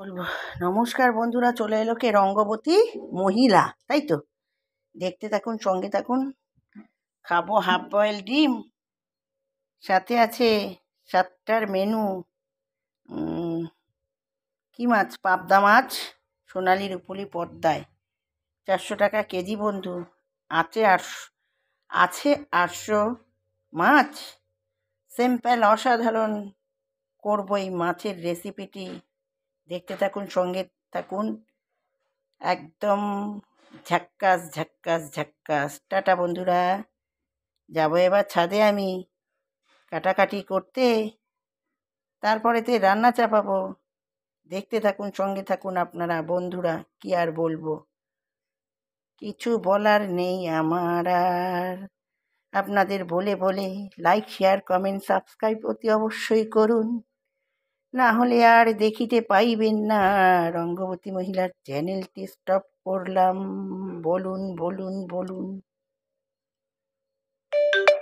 বলবো। নমস্কার বন্ধুরা, চলে এলো কে রঙ্গবতী মহিলা, তাই তো? দেখতে থাকুন, সঙ্গে থাকুন। খাবো হাফ বয়েল ডিম, সাথে আছে 7টার মেনু। কি মাছ? পাবদা মাছ, সোনালি রূপলি পদ্মায়, 400 টাকা কেজি বন্ধু। আছে 800 মাছ। সিম্পল অসাধারণ করবো এই মাছের রেসিপিটি। দেখতে থাকুন, সঙ্গে থাকুন। একদম ঝাক্কাস ঝাক্কাস ঝাক্কাস। টাটা বন্ধুরা, যাবো এবার ছাদে আমি কাটাকাটি করতে, তারপরেতে রান্না চাপাবো। দেখতে থাকুন, সঙ্গে থাকুন আপনারা বন্ধুরা। কি আর বলবো, কিছু বলার নেই আমার আর। আপনাদের বলে বলে লাইক, শেয়ার, কমেন্ট, সাবস্ক্রাইব অতি অবশ্যই করুন, না হলে আর দেখিতে পাইবেন না। রঙ্গবতী মহিলার চ্যানেলটি স্টপ করলাম। বলুন বলুন বলুন।